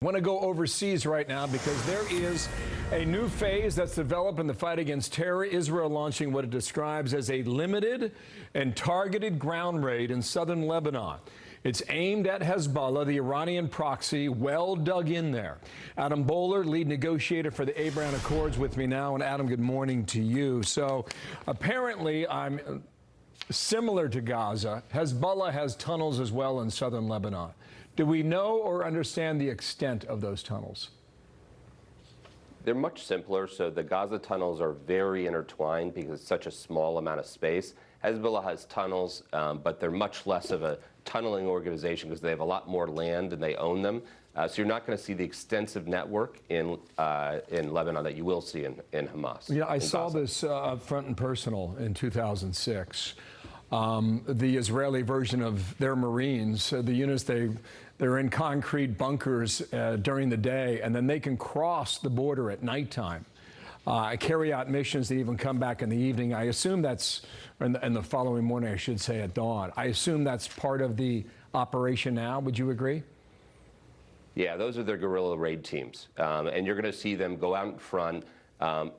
want to go overseas right now because there is a new phase that's developed in the fight against terror. Israel launching what it describes as a limited and targeted ground raid in southern Lebanon. It's aimed at Hezbollah, the Iranian proxy, well dug in there. Adam Boehler, lead negotiator for the Abraham Accords, with me now. And Adam, good morning to you. So apparently, I'm similar to Gaza. Hezbollah has tunnels as well in southern Lebanon. Do we know or understand the extent of those tunnels? They're much simpler. So the Gaza tunnels are very intertwined because it's such a small amount of space. Hezbollah has tunnels, but they're much less of a tunneling organization because they have a lot more land and they own them. So you're not going to see the extensive network in Lebanon that you will see in Hamas. Yeah, I saw this up front and personal in 2006. The Israeli version of their Marines, the units, they're in concrete bunkers during the day, and then they can cross the border at nighttime. Carry out missions that even come back in the evening. I assume that's, and the following morning, I should say, at dawn. I assume that's part of the operation now. Would you agree? Yeah, those are their guerrilla raid teams. And you're going to see them go out in front.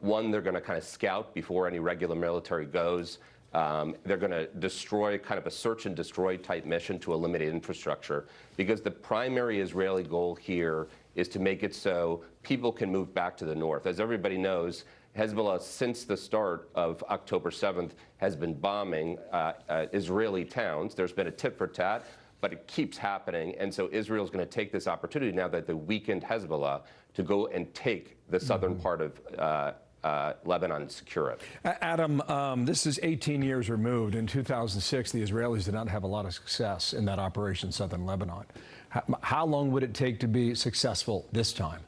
One, they're going to kind of scout before any regular military goes. They're going to destroy, kind of a search and destroy type mission to eliminate infrastructure, because the primary Israeli goal here is to make it so people can move back to the north. As everybody knows, Hezbollah, since the start of October 7th, has been bombing Israeli towns. There's been a tit for tat, but it keeps happening. And so Israel's going to take this opportunity now that they weakened Hezbollah to go and take the southern part of Lebanon and secure it. Adam, this is 18 years removed. In 2006, the Israelis did not have a lot of success in that operation in southern Lebanon. How long would it take to be successful this time?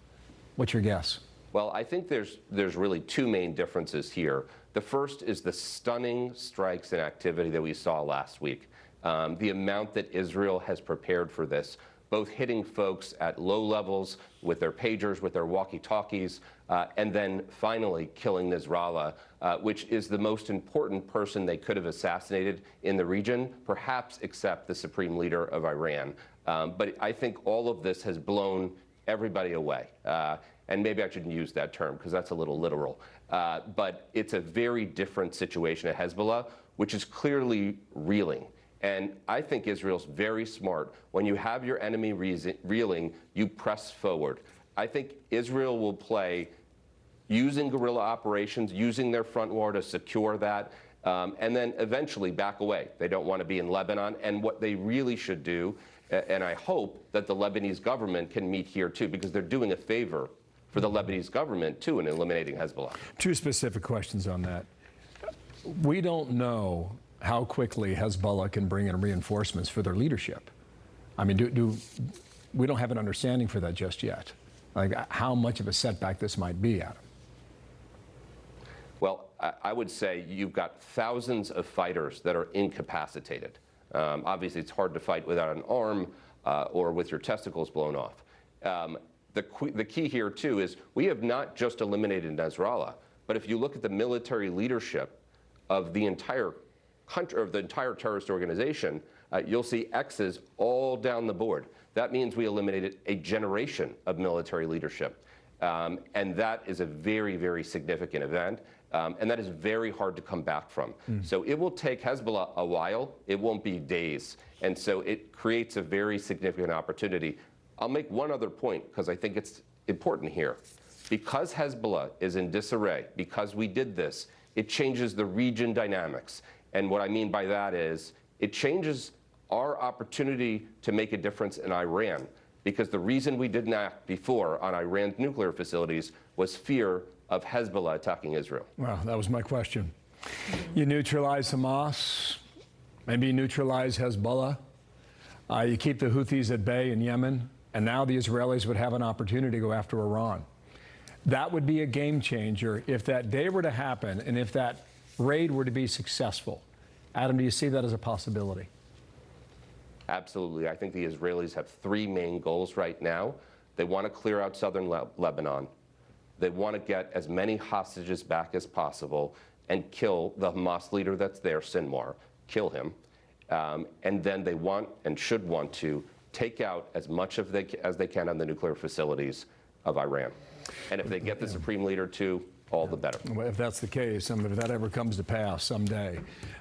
What's your guess? Well, I think there's really two main differences here. The first is the stunning strikes and activity that we saw last week. The amount that Israel has prepared for this, both hitting folks at low levels with their pagers, with their walkie-talkies, and then finally killing Nasrallah, which is the most important person they could have assassinated in the region, perhaps except the supreme leader of Iran. But I think all of this has blown everybody away. And maybe I shouldn't use that term because that's a little literal. But it's a very different situation at Hezbollah, which is clearly reeling. And I think Israel's very smart. When you have your enemy reeling, you press forward. I think Israel will play using guerrilla operations, using their front war to secure that, and then eventually back away. They don't want to be in Lebanon. And what they really should do, and I hope that the Lebanese government can meet here too, because they're doing a favor for the Lebanese government too in eliminating Hezbollah. Two specific questions on that. We don't know how quickly Hezbollah can bring in reinforcements for their leadership. I mean, we don't have an understanding for that just yet. Like how much of a setback this might be, Adam. Well, I would say you've got thousands of fighters that are incapacitated. Obviously, it's hard to fight without an arm or with your testicles blown off. The key here, too, is we have not just eliminated Nasrallah, but if you look at the military leadership of the entire country, of the entire terrorist organization, you'll see X's all down the board. That means we eliminated a generation of military leadership. And that is a very, very significant event. And that is very hard to come back from. So it will take Hezbollah a while. It won't be days. And so it creates a very significant opportunity. I'll make one other point, because I think it's important here. Because Hezbollah is in disarray, because we did this, it changes the region dynamics. And what I mean by that is it changes our opportunity to make a difference in Iran, because the reason we didn't act before on Iran's nuclear facilities was fear of Hezbollah attacking Israel. Well, that was my question. You neutralize Hamas, maybe neutralize Hezbollah. You keep the Houthis at bay in Yemen, and now the Israelis would have an opportunity to go after Iran. That would be a game changer if that day were to happen and if that raid were to be successful. Adam, do you see that as a possibility? Absolutely. I think the Israelis have three main goals right now. They want to clear out southern Lebanon. They want to get as many hostages back as possible and kill the Hamas leader that's there, Sinwar, kill him. And then they want and should want to take out as much as they can on the nuclear facilities of Iran. And if they get the Supreme Leader to, all the better. Well, if that's the case, if that ever comes to pass someday,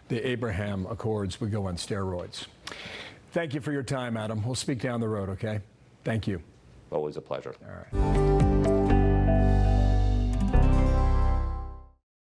the Abraham Accords would go on steroids. Thank you for your time, Adam. We'll speak down the road, okay? Thank you. Always a pleasure. All right.